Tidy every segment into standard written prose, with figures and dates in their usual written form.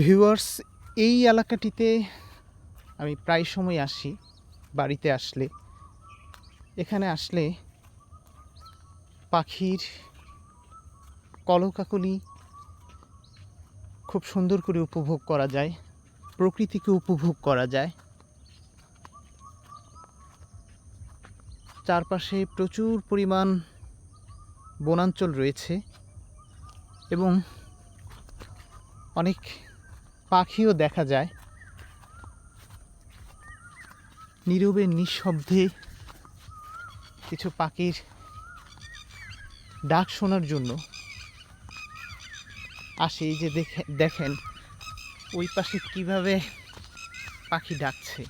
Viewers, এই এলাকাটিতে আমি প্রায় সময় আসি। বাড়িতে আসলে, এখানে আসলে পাখির কলকাকলি খুব সুন্দর করে উপভোগ করা যায়, প্রকৃতিকে উপভোগ করা যায়। চারপাশে প্রচুর পরিমাণ বনাঞ্চল রয়েছে এবং অনেক পাখিও দেখা যায়। নীরবে নিঃশব্দে কিছু পাখির ডাক শোনার জন্য আসে। এই যে দেখেন ওই পাশে কিভাবে পাখি ডাকছে।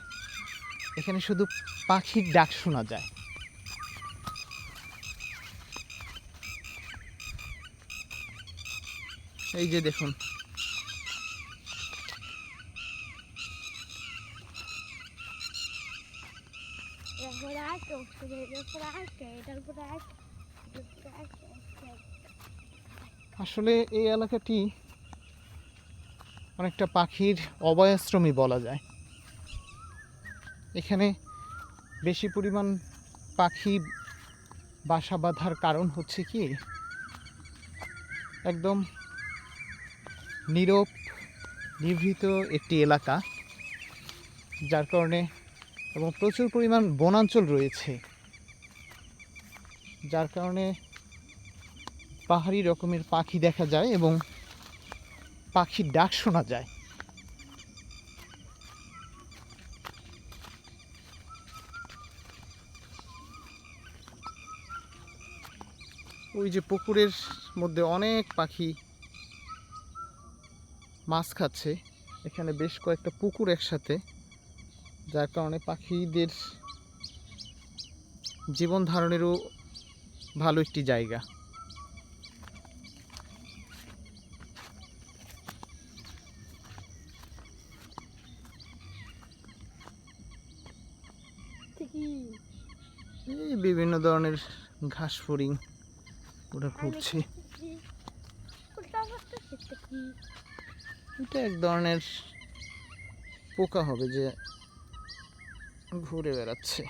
এখানে শুধু পাখির ডাক শোনা যায়। এই যে দেখুন, আসলে এই এলাকাটি অনেকটা পাখির অভয়াশ্রমই বলা যায়। এখানে বেশি পরিমাণ পাখি বাসা বাঁধার কারণ হচ্ছে কি, একদম নীরব নিভৃত একটি এলাকা, যার কারণে এবং প্রচুর পরিমাণ বনাঞ্চল রয়েছে, যার কারণে পাহাড়ি রকমের পাখি দেখা যায় এবং পাখির ডাক শোনা যায়। ওই যে পুকুরের মধ্যে অনেক পাখি মাছ খাচ্ছে। এখানে বেশ কয়েকটা পুকুর একসাথে, যার কারণে পাখিদের জীবন ধারণেরও ভালো একটি জায়গা। এই বিভিন্ন ধরনের ঘাস ফড়িং ওরা ঘুরছে। এটা এক ধরনের পোকা হবে যে ঘুরে বেড়াচ্ছে।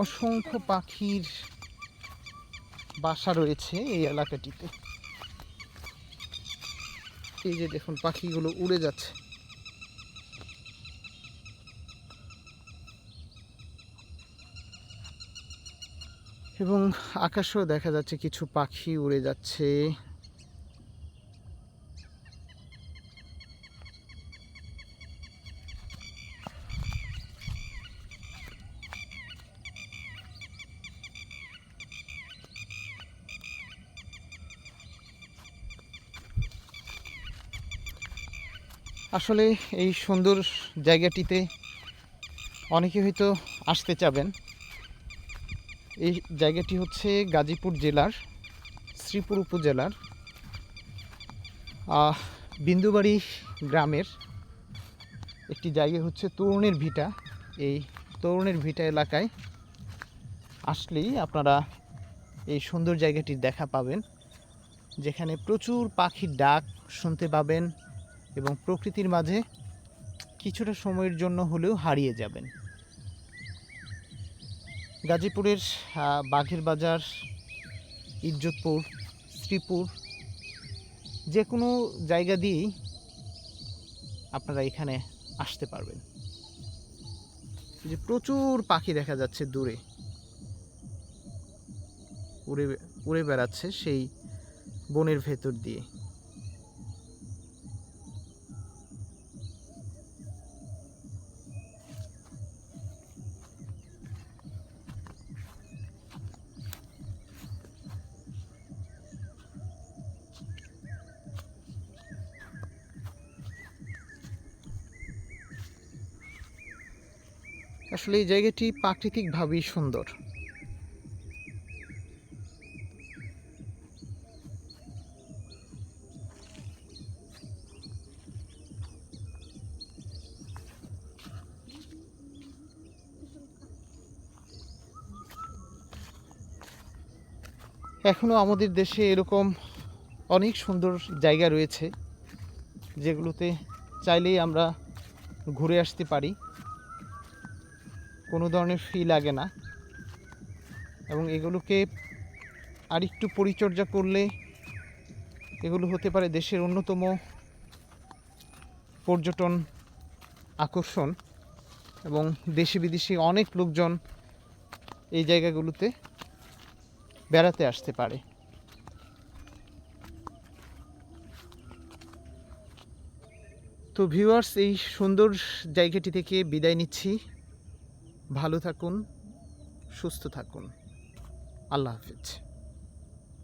অসংখ্য পাখির বাসা রয়েছে এই এলাকাটিতে। এই যে দেখুন, পাখিগুলো উড়ে যাচ্ছে। এবং আকাশেও দেখা যাচ্ছে কিছু পাখি উড়ে যাচ্ছে। আসলে এই সুন্দর জায়গাটিতে অনেকে হয়তো আসতে চাবেন। এই জায়গাটি হচ্ছে গাজীপুর জেলার শ্রীপুর উপজেলার বিন্দুবাড়ি গ্রামের একটি জায়গা হচ্ছে তরুণের ভিটা। এই তরুণের ভিটা এলাকায় আসলেই আপনারা এই সুন্দর জায়গাটির দেখা পাবেন, যেখানে প্রচুর পাখির ডাক শুনতে পাবেন এবং প্রকৃতির মাঝে কিছুটা সময়ের জন্য হলেও হারিয়ে যাবেন। গাজীপুরের বাঘের বাজার, ইজ্জতপুর, শ্রীপুর, যে কোনো জায়গা দিয়েই আপনারা এখানে আসতে পারবেন। যে প্রচুর পাখি দেখা যাচ্ছে দূরে উড়ে উড়ে বেড়াচ্ছে সেই বনের ভেতর দিয়ে। আসলে এই জায়গাটি প্রাকৃতিকভাবেই সুন্দর। এখনও আমাদের দেশে এরকম অনেক সুন্দর জায়গা রয়েছে যেগুলোতে চাইলেই আমরা ঘুরে আসতে পারি, কোনো ধরনের ফি লাগে না, এবং এগুলোকে আরেকটু পরিচর্যা করলে এগুলো হতে পারে দেশের অন্যতম পর্যটন আকর্ষণ, এবং দেশি বিদেশি অনেক লোকজন এই জায়গাগুলোতে বেড়াতে আসতে পারে। তো ভিউয়ার্স, এই সুন্দর জায়গাটি থেকে বিদায় নিচ্ছি। ভালো থাকুন, সুস্থ থাকুন। আল্লাহ হাফেজ।